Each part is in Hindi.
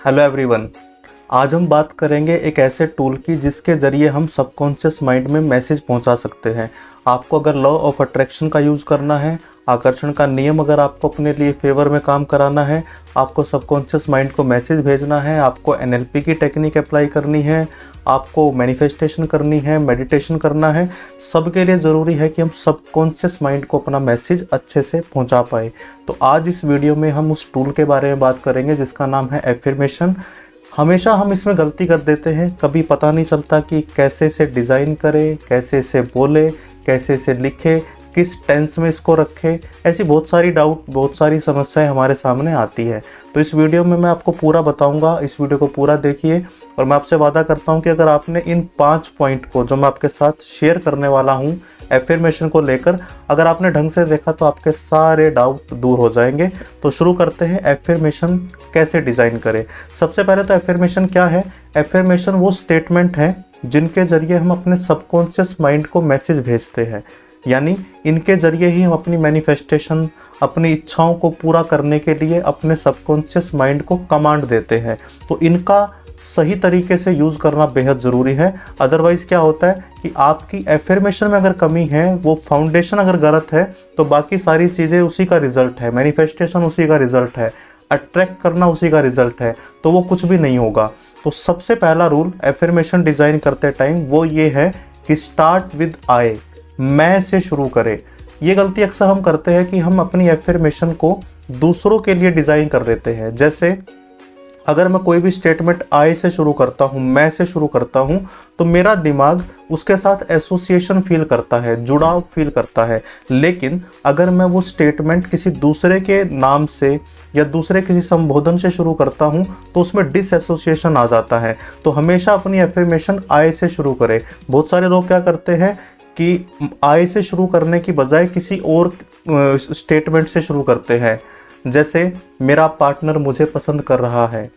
Hello everyone. आज हम बात करेंगे एक ऐसे टूल की जिसके ज़रिए हम सबकॉन्शियस माइंड में मैसेज पहुंचा सकते हैं। आपको अगर लॉ ऑफ अट्रैक्शन का यूज़ करना है, आकर्षण का नियम अगर आपको अपने लिए फेवर में काम कराना है, आपको सबकॉन्शियस माइंड को मैसेज भेजना है, आपको एनएलपी की टेक्निक अप्लाई करनी है, आपको मैनिफेस्टेशन करनी है, मेडिटेशन करना है, सबके लिए ज़रूरी है कि हम सबकॉन्शियस माइंड को अपना मैसेज अच्छे से पहुंचा पाए। तो आज इस वीडियो में हम उस टूल के बारे में बात करेंगे जिसका नाम है एफर्मेशन। हमेशा हम इसमें गलती कर देते हैं, कभी पता नहीं चलता कि कैसे इसे डिज़ाइन करें, कैसे इसे बोले, कैसे इसे लिखे, किस टेंस में इसको रखें। ऐसी बहुत सारी समस्याएं हमारे सामने आती है। तो इस वीडियो में मैं आपको पूरा बताऊंगा, इस वीडियो को पूरा देखिए और मैं आपसे वादा करता हूं कि अगर आपने इन 5 पॉइंट को जो मैं आपके साथ शेयर करने वाला हूं एफर्मेशन को लेकर, अगर आपने ढंग से देखा तो आपके सारे डाउट दूर हो जाएंगे। तो शुरू करते हैं, एफर्मेशन कैसे डिज़ाइन करें। सबसे पहले तो एफर्मेशन क्या है? एफर्मेशन वो स्टेटमेंट है जिनके ज़रिए हम अपने सबकॉन्शियस माइंड को मैसेज भेजते हैं, यानी इनके ज़रिए ही हम अपनी मैनिफेस्टेशन, अपनी इच्छाओं को पूरा करने के लिए अपने सबकॉन्शियस माइंड को कमांड देते हैं। तो इनका सही तरीके से यूज़ करना बेहद ज़रूरी है। अदरवाइज़ क्या होता है कि आपकी एफर्मेशन में अगर कमी है, वो फाउंडेशन अगर गलत है, तो बाकी सारी चीज़ें उसी का रिज़ल्ट है, मैनिफेस्टेशन उसी का रिज़ल्ट है, अट्रैक्ट करना उसी का रिज़ल्ट है, तो वो कुछ भी नहीं होगा। तो सबसे पहला रूल एफर्मेशन डिज़ाइन करते टाइम वो ये है कि स्टार्ट विद आई, मैं से शुरू करें। ये गलती अक्सर हम करते हैं कि हम अपनी एफर्मेशन को दूसरों के लिए डिज़ाइन कर लेते हैं। जैसे अगर मैं कोई भी स्टेटमेंट आई से शुरू करता हूँ, मैं से शुरू करता हूँ, तो मेरा दिमाग उसके साथ एसोसिएशन फील करता है, जुड़ाव फील करता है। लेकिन अगर मैं वो स्टेटमेंट किसी दूसरे के नाम से या दूसरे किसी संबोधन से शुरू करता हूँ तो उसमें डिसएसोसिएशन आ जाता है। तो हमेशा अपनी एफर्मेशन आई से शुरू करें। बहुत सारे लोग क्या करते हैं कि आई से शुरू करने की बजाय किसी और स्टेटमेंट से शुरू करते हैं। जैसे मेरा पार्टनर मुझे पसंद कर रहा है,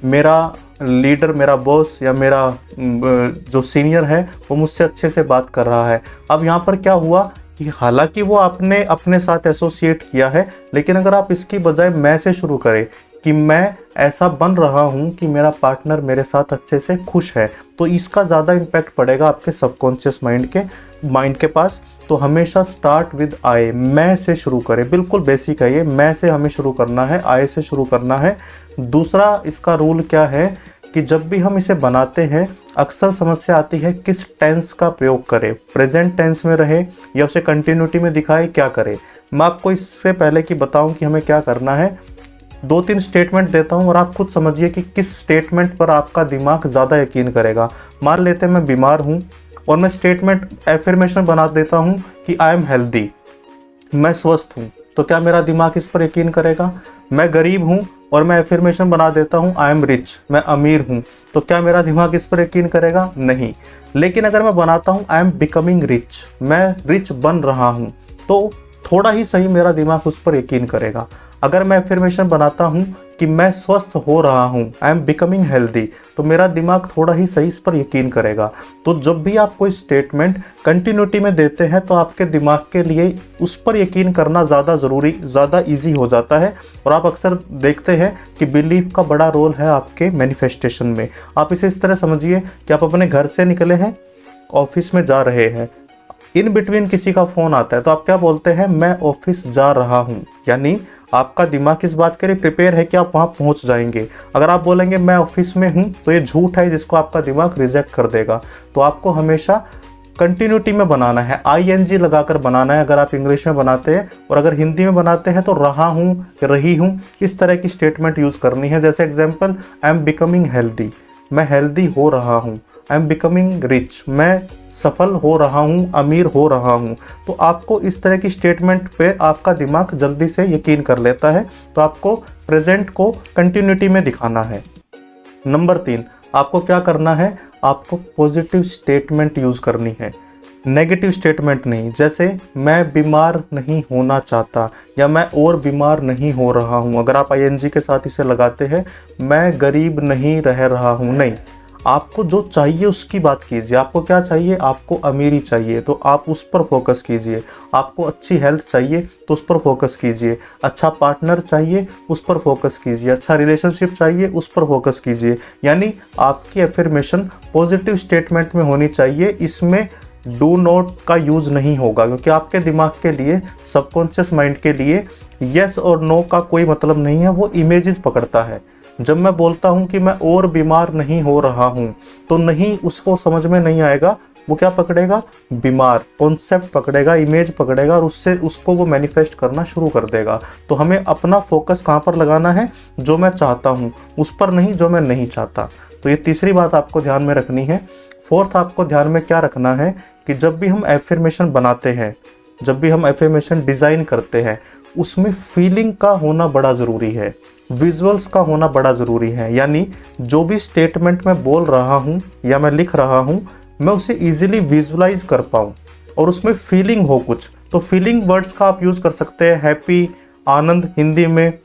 मेरा लीडर, मेरा बॉस या मेरा जो सीनियर है वो मुझसे अच्छे से बात कर रहा है। अब यहाँ पर क्या हुआ कि हालांकि वो आपने अपने साथ एसोसिएट किया है, लेकिन अगर आप इसकी बजाय मैं से शुरू करें कि मैं ऐसा बन रहा हूँ कि मेरा पार्टनर मेरे साथ अच्छे से खुश है, तो इसका ज़्यादा इम्पैक्ट पड़ेगा आपके सबकॉन्शियस माइंड के पास। तो हमेशा स्टार्ट विद आई, मैं से शुरू करें। बिल्कुल बेसिक है ये, मैं से हमें शुरू करना है, आई से शुरू करना है। दूसरा इसका रूल क्या है कि जब भी हम इसे बनाते हैं अक्सर समस्या आती है किस टेंस का प्रयोग करें, प्रेजेंट टेंस में रहे या उसे कंटिन्यूटी में दिखाए, क्या करें। मैं आपको इससे पहले कि बताऊं कि हमें क्या करना है, 2-3 स्टेटमेंट देता हूं और आप खुद समझिए कि किस स्टेटमेंट पर आपका दिमाग ज़्यादा यकीन करेगा। मान लेते हैं मैं बीमार हूं और मैं स्टेटमेंट एफर्मेशन बना देता हूं कि आई एम हेल्दी, मैं स्वस्थ हूं, तो क्या मेरा दिमाग इस पर यकीन करेगा? मैं गरीब हूं और मैं एफर्मेशन बना देता हूं आई एम रिच, मैं अमीर हूं, तो क्या मेरा दिमाग इस पर यकीन करेगा? नहीं। लेकिन अगर मैं बनाता हूं आई एम बिकमिंग रिच, मैं रिच बन रहा हूं, तो थोड़ा ही सही मेरा दिमाग उस पर यकीन करेगा। अगर मैं एफर्मेशन बनाता हूं कि मैं स्वस्थ हो रहा हूं, आई एम बिकमिंग हेल्दी, तो मेरा दिमाग थोड़ा ही सही इस पर यकीन करेगा। तो जब भी आप कोई स्टेटमेंट कंटिन्यूटी में देते हैं तो आपके दिमाग के लिए उस पर यकीन करना ज़्यादा ईजी हो जाता है। और आप अक्सर देखते हैं कि बिलीफ का बड़ा रोल है आपके मैनिफेस्टेशन में। आप इसे इस तरह समझिए कि आप अपने घर से निकले हैं, ऑफिस में जा रहे हैं, इन बिटवीन किसी का फ़ोन आता है, तो आप क्या बोलते हैं? मैं ऑफिस जा रहा हूँ। यानी आपका दिमाग इस बात के लिए प्रिपेयर है कि आप वहाँ पहुँच जाएंगे। अगर आप बोलेंगे मैं ऑफिस में हूँ, तो ये झूठ है जिसको आपका दिमाग रिजेक्ट कर देगा। तो आपको हमेशा कंटिन्यूटी में बनाना है, ING लगाकर बनाना है अगर आप इंग्लिश में बनाते हैं, और अगर हिंदी में बनाते हैं तो रहा हूँ, रही हूँ, इस तरह की स्टेटमेंट यूज़ करनी है। जैसे example, I am becoming healthy, मैं हेल्दी हो रहा हूँ। आई एम बिकमिंग रिच, मैं सफल हो रहा हूँ, अमीर हो रहा हूँ। तो आपको इस तरह की स्टेटमेंट पे आपका दिमाग जल्दी से यकीन कर लेता है। तो आपको प्रेजेंट को कंटिन्यूटी में दिखाना है। नंबर 3, आपको क्या करना है? आपको पॉजिटिव स्टेटमेंट यूज़ करनी है, नेगेटिव स्टेटमेंट नहीं। जैसे मैं बीमार नहीं होना चाहता या मैं और बीमार नहीं हो रहा हूँ, अगर आप ING के साथ इसे लगाते हैं, मैं गरीब नहीं रह रहा हूँ, नहीं, आपको जो चाहिए उसकी बात कीजिए। आपको क्या चाहिए? आपको अमीरी चाहिए तो आप उस पर फोकस कीजिए। आपको अच्छी हेल्थ चाहिए तो उस पर फोकस कीजिए। अच्छा पार्टनर चाहिए उस पर फोकस कीजिए। अच्छा रिलेशनशिप चाहिए उस पर फोकस कीजिए। यानी आपकी एफर्मेशन पॉजिटिव स्टेटमेंट में होनी चाहिए। इसमें डू नॉट का यूज़ नहीं होगा, क्योंकि आपके दिमाग के लिए, सबकॉन्शियस माइंड के लिए यस और नो का कोई मतलब नहीं है, वो इमेजेस पकड़ता है। जब मैं बोलता हूँ कि मैं और बीमार नहीं हो रहा हूँ, तो नहीं, उसको समझ में नहीं आएगा। वो क्या पकड़ेगा? बीमार कॉन्सेप्ट पकड़ेगा, इमेज पकड़ेगा, और उससे उसको वो मैनिफेस्ट करना शुरू कर देगा। तो हमें अपना फोकस कहाँ पर लगाना है? जो मैं चाहता हूँ उस पर नहीं, जो मैं नहीं चाहता। तो ये तीसरी बात आपको ध्यान में रखनी है। फोर्थ आपको ध्यान में क्या रखना है कि जब भी हम एफर्मेशन बनाते हैं, जब भी हम एफर्मेशन डिज़ाइन करते हैं, उसमें फीलिंग का होना बड़ा ज़रूरी है, विजुअल्स का होना बड़ा ज़रूरी है। यानी जो भी स्टेटमेंट मैं बोल रहा हूँ या मैं लिख रहा हूँ, मैं उसे ईजिली विजुअलाइज कर पाऊँ और उसमें फीलिंग हो कुछ। तो फीलिंग वर्ड्स का आप यूज़ कर सकते हैं। हैप्पी, आनंद हिंदी में,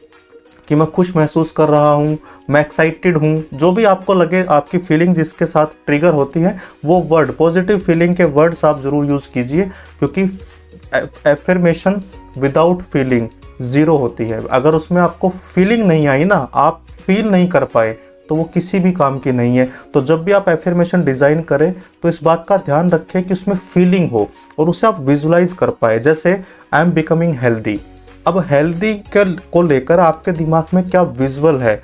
कि मैं खुश महसूस कर रहा हूँ, मैं एक्साइटेड हूँ, जो भी आपको लगे, आपकी फीलिंग जिसके साथ ट्रिगर होती है, वो वर्ड, पॉजिटिव फीलिंग के वर्ड्स आप ज़रूर यूज़ कीजिए। क्योंकि एफर्मेशन विदाउट फीलिंग ज़ीरो होती है। अगर उसमें आपको फीलिंग नहीं आई ना, आप फील नहीं कर पाए, तो वो किसी भी काम की नहीं है। तो जब भी आप एफर्मेशन डिज़ाइन करें तो इस बात का ध्यान रखें कि उसमें फीलिंग हो और उसे आप विजुलाइज कर पाए। जैसे आई एम बिकमिंग हेल्दी। अब हेल्दी को लेकर आपके दिमाग में क्या विजुअल है,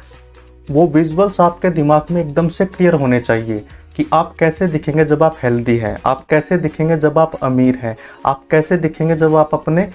वो विजुअल्स आपके दिमाग में एकदम से क्लियर होने चाहिए कि आप कैसे दिखेंगे जब आप हेल्दी हैं, आप कैसे दिखेंगे जब आप अमीर हैं, आप कैसे दिखेंगे जब आप अपने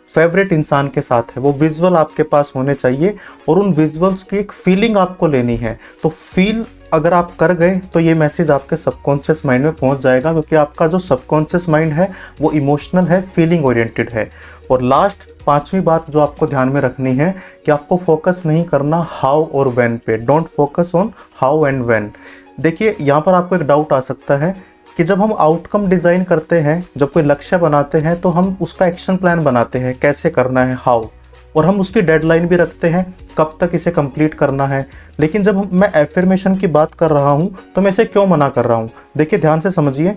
फेवरेट इंसान के साथ है। वो विजुअल आपके पास होने चाहिए और उन विजुअल्स की एक फीलिंग आपको लेनी है। तो फील अगर आप कर गए तो ये मैसेज आपके सबकॉन्शियस माइंड में पहुंच जाएगा, क्योंकि आपका जो सबकॉन्शियस माइंड है वो इमोशनल है, फीलिंग ओरिएंटेड है। और लास्ट, पांचवी बात जो आपको ध्यान में रखनी है कि आपको फोकस नहीं करना हाउ और व्हेन पे। Don't focus on how and when. देखिए, यहाँ पर आपको एक डाउट आ सकता है कि जब हम आउटकम डिज़ाइन करते हैं, जब कोई लक्ष्य बनाते हैं, तो हम उसका एक्शन प्लान बनाते हैं, कैसे करना है, हाउ, और हम उसकी डेडलाइन भी रखते हैं, कब तक इसे कंप्लीट करना है। लेकिन जब मैं एफर्मेशन की बात कर रहा हूँ तो मैं इसे क्यों मना कर रहा हूँ? देखिए, ध्यान से समझिए।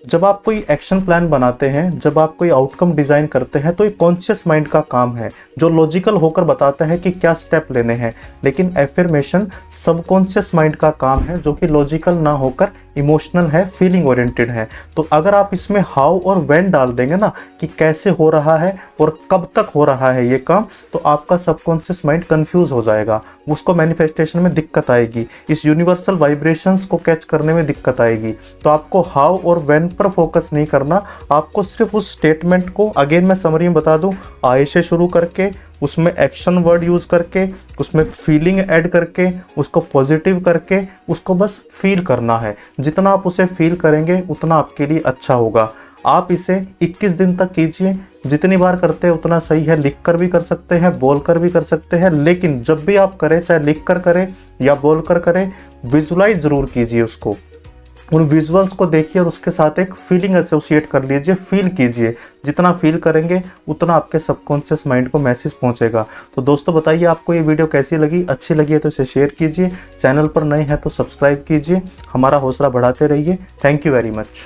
जब आप कोई एक्शन प्लान बनाते हैं, जब आप कोई आउटकम डिज़ाइन करते हैं, तो ये कॉन्शियस माइंड का काम है जो लॉजिकल होकर बताता है कि क्या स्टेप लेने हैं। लेकिन एफर्मेशन सबकॉन्शियस माइंड का काम है जो कि लॉजिकल ना होकर इमोशनल है, फीलिंग ओरिएंटेड है। तो अगर आप इसमें हाउ और व्हेन डाल देंगे ना, कि कैसे हो रहा है और कब तक हो रहा है ये काम, तो आपका सबकॉन्शियस माइंड कंफ्यूज हो जाएगा, उसको मैनिफेस्टेशन में दिक्कत आएगी, इस यूनिवर्सल वाइब्रेशंस को कैच करने में दिक्कत आएगी। तो आपको हाउ और व्हेन पर फोकस नहीं करना, आपको सिर्फ उस स्टेटमेंट को, अगेन मैं समरी में बता दूं, आय से शुरू करके, उसमें एक्शन वर्ड यूज़ करके, उसमें फीलिंग ऐड करके, उसको पॉजिटिव करके, उसको बस फील करना है। जितना आप उसे फील करेंगे उतना आपके लिए अच्छा होगा। आप इसे 21 दिन तक कीजिए, जितनी बार करते हैं उतना सही है। लिख कर भी कर सकते हैं, बोल कर भी कर सकते हैं, लेकिन जब भी आप करें, चाहे लिख कर करें या बोल कर करें, विजुलाइज ज़रूर कीजिए उसको। उन विजुअल्स को देखिए और उसके साथ एक फीलिंग एसोसिएट कर लीजिए, फील कीजिए। जितना फील करेंगे उतना आपके सबकॉन्शियस माइंड को मैसेज पहुंचेगा। तो दोस्तों, बताइए आपको ये वीडियो कैसी लगी? अच्छी लगी है तो इसे शेयर कीजिए, चैनल पर नए हैं तो सब्सक्राइब कीजिए, हमारा हौसला बढ़ाते रहिए। Thank you very much.